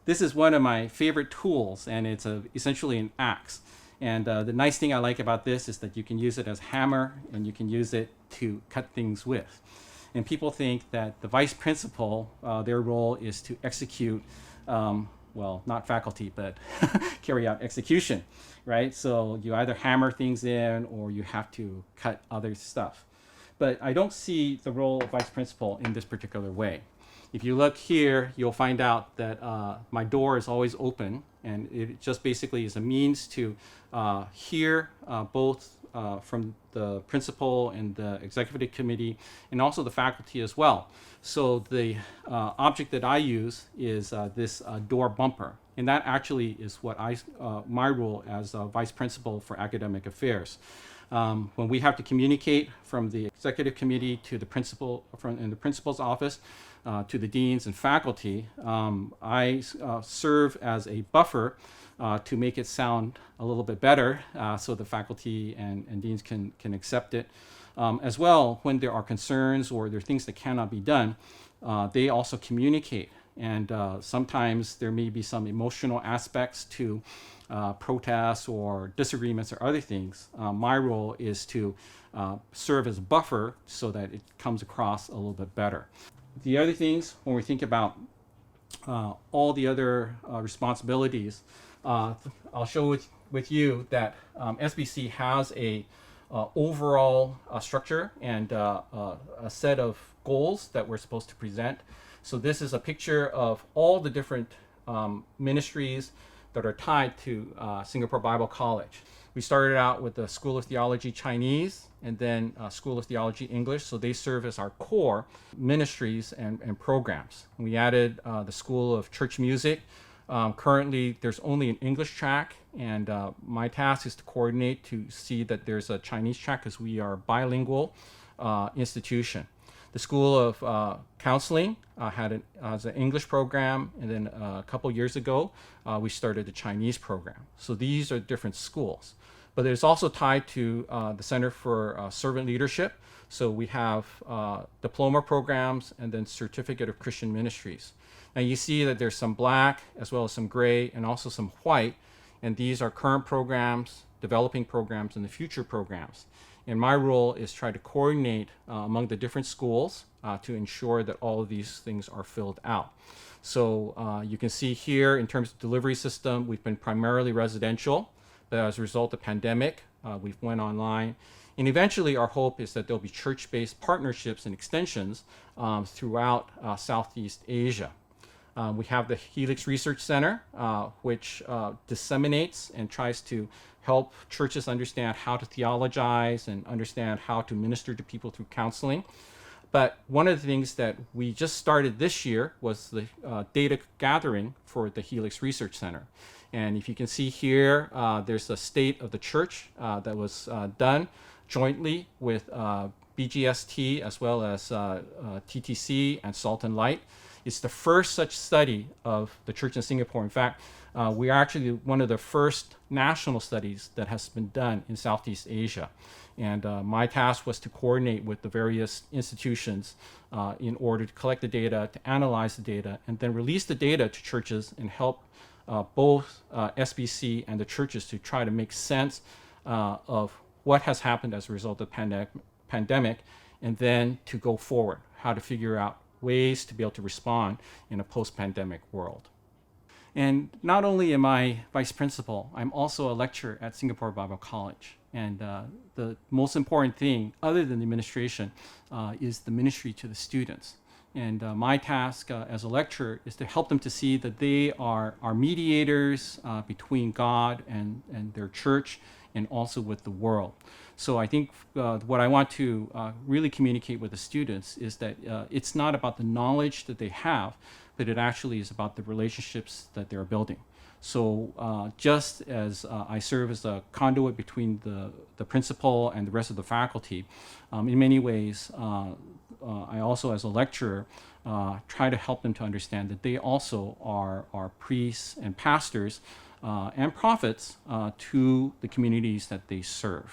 this is one of my favorite tools, and it's essentially an axe. And the nice thing I like about this is that you can use it as a hammer, and you can use it to cut things with. And people think that the vice principal, their role is to execute, well, not faculty, but carry out execution, right? So you either hammer things in or you have to cut other stuff. But I don't see the role of vice principal in this particular way. If you look here, you'll find out that my door is always open, and it just basically is a means to hear both from the principal and the executive committee, and also the faculty as well. So the object that I use is this door bumper, and that actually is what my role as vice principal for academic affairs. When we have to communicate from the executive committee to the principal, in the principal's office, to the deans and faculty, I serve as a buffer to make it sound a little bit better, so the faculty and deans can accept it. As well, when there are concerns or there are things that cannot be done, they also communicate. And sometimes there may be some emotional aspects to protests or disagreements or other things. My role is to serve as a buffer so that it comes across a little bit better. The other things, when we think about all the other responsibilities, I'll show with you that SBC has a overall structure and a set of goals that we're supposed to present. So this is a picture of all the different ministries that are tied to Singapore Bible College. We started out with the School of Theology Chinese and then School of Theology English. So they serve as our core ministries and programs. We added the School of Church Music. Currently, there's only an English track, and my task is to coordinate to see that there's a Chinese track because we are a bilingual institution. The School of Counseling has an English program, and then a couple years ago, we started the Chinese program. So these are different schools. But it's also tied to the Center for Servant Leadership. So we have diploma programs and then Certificate of Christian Ministries. Now you see that there's some black as well as some gray and also some white. And these are current programs, developing programs, and the future programs. And my role is try to coordinate among the different schools to ensure that all of these things are filled out. So you can see here in terms of delivery system, we've been primarily residential, but as a result of the pandemic, we've went online. And eventually our hope is that there'll be church-based partnerships and extensions throughout Southeast Asia. We have the Helix Research Center, which disseminates and tries to help churches understand how to theologize and understand how to minister to people through counseling. But one of the things that we just started this year was the data gathering for the Helix Research Center. And if you can see here, there's a state of the church that was done jointly with BGST as well as TTC and Salt and Light. It's the first such study of the church in Singapore. In fact, we are actually one of the first national studies that has been done in Southeast Asia. And my task was to coordinate with the various institutions in order to collect the data, to analyze the data, and then release the data to churches and help both SBC and the churches to try to make sense of what has happened as a result of the pandemic, and then to go forward, how to figure out ways to be able to respond in a post-pandemic world. And not only am I vice principal, I'm also a lecturer at Singapore Bible College. And the most important thing, other than the administration, is the ministry to the students. And my task as a lecturer is to help them to see that they are mediators between God and their church, and also with the world. So I think what I want to really communicate with the students is that it's not about the knowledge that they have, but it actually is about the relationships that they're building. So just as I serve as a conduit between the principal and the rest of the faculty, in many ways, I also, as a lecturer, try to help them to understand that they also are priests and pastors and prophets to the communities that they serve.